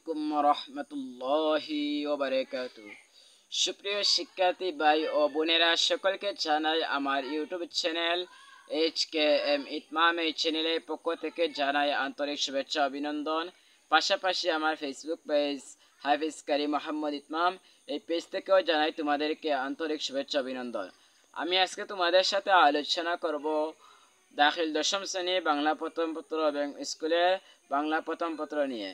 আলাইকুম রহমতুল্লাহি ওয়া বারাকাতুহু। সুপ্রিয় শিক্ষার্থী ভাই ও বোনেরা, সকলকে জানাই আমার ইউটিউব চ্যানেল HKM ইতমাম এই চ্যানেলের পক্ষ থেকে জানাই আন্তরিক শুভেচ্ছা অভিনন্দন। পাশাপাশি আমার ফেসবুক পেজ হাফিজ কারি মোহাম্মদ ইতমাম, এই পেজ থেকেও জানাই তোমাদেরকে আন্তরিক শুভেচ্ছা অভিনন্দন। আমি আজকে তোমাদের সাথে আলোচনা করব দাখিল দশম শ্রেণী বাংলা প্রথম পত্র এবং স্কুলের বাংলা প্রথম পত্র নিয়ে।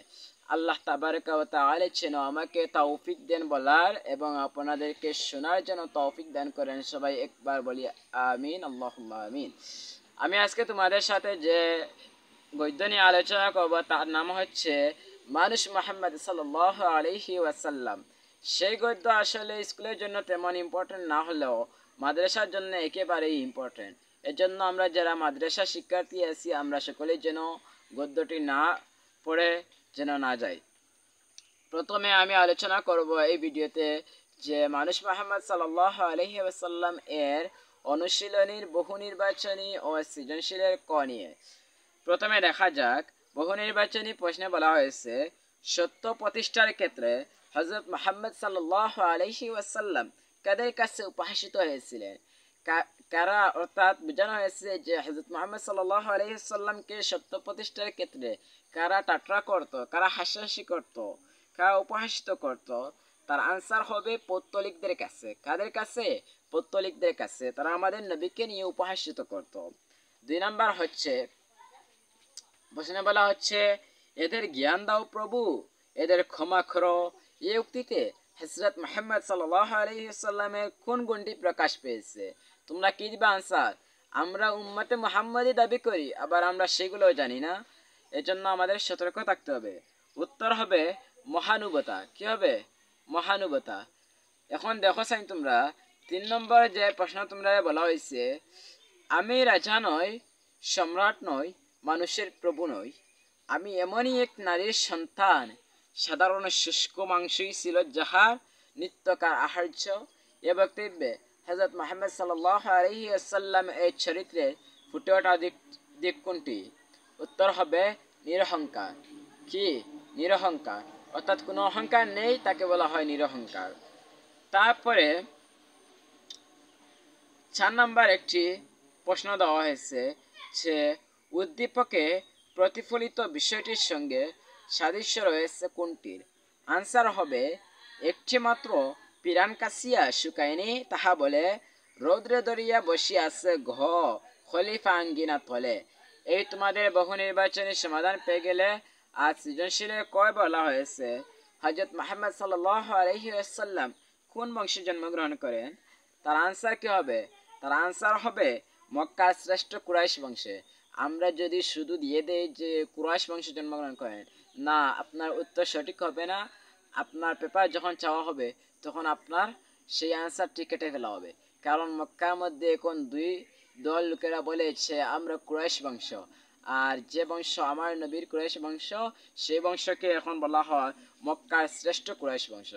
আল্লাহ তাবারক ওয়া তাআলা যেন আমাকে তৌফিক দেন বলার এবং আপনাদেরকে শোনার জন্য তৌফিক দান করেন। সবাই একবার বলি আমিন, আল্লাহুম্মা আমিন। আমি আজকে তোমাদের সাথে যে গদ্য নিয়ে আলোচনা করব তার নাম হচ্ছে মানুষ মুহাম্মদ সাল্লাল্লাহু আলাইহি ওয়াসাল্লাম। সেই গদ্য আসলে স্কুলের জন্য তেমন ইম্পর্টেন্ট না হলেও মাদ্রাসার জন্য একেবারেই ইম্পর্টেন্ট। এজন্য আমরা যারা মাদ্রাসা শিক্ষার্থী আছি আমরা সকলেই যেন গদ্যটি না পড়ে যেন না যাই। প্রথমে আমি আলোচনা করব এই ভিডিওতে যে মানুষ মুহাম্মদ সাল্লাল্লাহু আলাইহি ওয়াসাল্লাম এর অনুশীলনীর বহু নির্বাচনী ও সৃজনশীলের ক নিয়ে। প্রথমে দেখা যাক, বহু নির্বাচনী প্রশ্নে বলা হয়েছে সত্য প্রতিষ্ঠার ক্ষেত্রে হযরত মুহাম্মদ সাল্লাল্লাহু আলাইহি ওয়াসাল্লাম কাদের কাছে উপহাসিত হয়েছিলেন। কারা অর্থাৎ বোঝানো হয়েছে যে হযরত মুহাম্মদ সাল্লাল্লাহু আলাইহি ওয়াসাল্লামকে সত্য প্রতিষ্ঠার ক্ষেত্রে কারা টাটরা করত, কারা হাসাহাসি করত, কারা উপহাসিত করত। তার আনসার হবে পৌত্তলিকদের কাছে। কাদের কাছে? পৌত্তলিকদের কাছে। তারা আমাদের নবীকে নিয়ে উপহাসিত করত। 2 নাম্বার হচ্ছে প্রশ্নে বলা হচ্ছে এদের জ্ঞান দাও প্রভু, এদের ক্ষমা করো। এই উক্তিতে হযরত মুহাম্মদ সাল্লাল্লাহু আলাইহি ওয়াসাল্লামের কোন গুণটি প্রকাশ পেয়েছে? তোমরা কি দিবা আনসার? আমরা উম্মতে মুহাম্মাদি দাবি করি, আবার আমরা সেগুলোও জানি না। এজন্য আমাদের সতর্ক থাকতে হবে। উত্তর হবে মহানুভবতা। কি হবে? মহানুভবতা। এখন দেখো সাইন, তোমরা 3 নম্বর যে প্রশ্ন তোমরা বলা হয়েছে, আমি রাজা নই, সম্রাট নই, মানুষের প্রভু নই, আমি এমনই এক নারীর সন্তান, সাধারণ শুষ্ক মাংসই ছিল যাহার নিত্যকার আহার্য। এ বক্তব্যে হযরত মুহাম্মদ সাল্লাল্লাহু আলাইহি ওয়াসাল্লাম এই চরিত্রে ফুটে ওঠা দিক কোনটি? উত্তর হবে নিরহংকার। কি? নিরহংকার, অর্থাৎ কোনো অহংকার নেই, তাকে বলা হয় নিরহংকার। তারপরে 4 নাম্বার একটি প্রশ্ন দেওয়া হয়েছে যে উদ্দীপকে প্রতিফলিত বিষয়টির সঙ্গে সাদৃশ্য রয়েছে কোনটির? আনসার হবে একটি মাত্র পিরান কাশিয়া শুকায়নি তাহা বলে, রৌদ্রে দরিয়া বসিয়া আছে ঘ খলিফা আঙ্গিনা তলে। এই তোমাদের বহু নির্বাচনী সমাধান পেয়ে গেলে। আজ সৃজনশীলের কয় বলা হয়েছে হযরত মুহাম্মদ সাল্লাল্লাহু আলাইহি ওয়াসাল্লাম কোন বংশে জন্মগ্রহণ করেন? তার আনসার কি হবে? তার আনসার হবে মক্কার শ্রেষ্ঠ কুরাইশ বংশে। আমরা যদি শুধু দিয়ে দেই যে কুরাইশ বংশে জন্মগ্রহণ করেন, না, আপনার উত্তর সঠিক হবে না। আপনার পেপার যখন চাওয়া হবে তখন আপনার সেই আনসারটি কেটে ফেলা হবে। কারণ মক্কার মধ্যে এখন 2 দল লোকেরা বলেছে আমরা কুরাইশ বংশ, আর যে বংশ আমার নবীর কুরাইশ বংশ, সেই বংশকে এখন বলা হয় মক্কার শ্রেষ্ঠ কুরাইশ বংশ।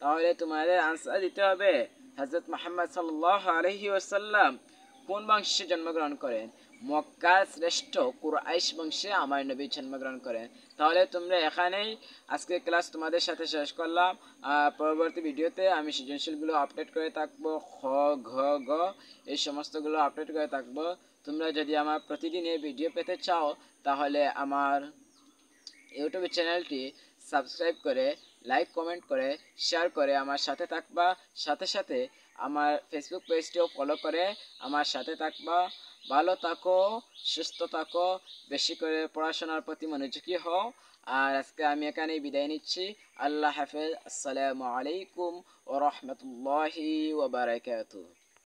তাহলে তোমাদের আনসার দিতে হবে হযরত মুহাম্মদ সাল্লাল্লাহু আলাইহি ওয়াসাল্লাম কোন বংশে জন্মগ্রহণ করেন? মক্কার শ্রেষ্ঠ কুরাইশ বংশে আমার নবী জন্মগ্রহণ করেন। তাহলে তোমরা এখানেই আজকে ক্লাস তোমাদের সাথে শেষ করলাম। পরবর্তী ভিডিওতে আমি সৃজনশীলগুলো আপডেট করে থাকবো। খ, ঘ, গ এই সমস্তগুলো আপডেট করে থাকবো। তোমরা যদি আমার প্রতিদিনের ভিডিও পেতে চাও তাহলে আমার ইউটিউব চ্যানেলটি সাবস্ক্রাইব করে, লাইক, কমেন্ট করে, শেয়ার করে আমার সাথে থাকবা। সাথে সাথে আমার ফেসবুক পেজটিও ফলো করে আমার সাথে থাকবা। ভালো থাকো, সুস্থ থাকো, বেশি করে পড়াশোনার প্রতি মনোযোগী হও। আর আজকে আমি এখানেই বিদায় নিচ্ছি। আল্লাহ হাফেজ। আসসালামু আলাইকুম ওয়া রাহমাতুল্লাহি ওয়া বারাকাতুহু।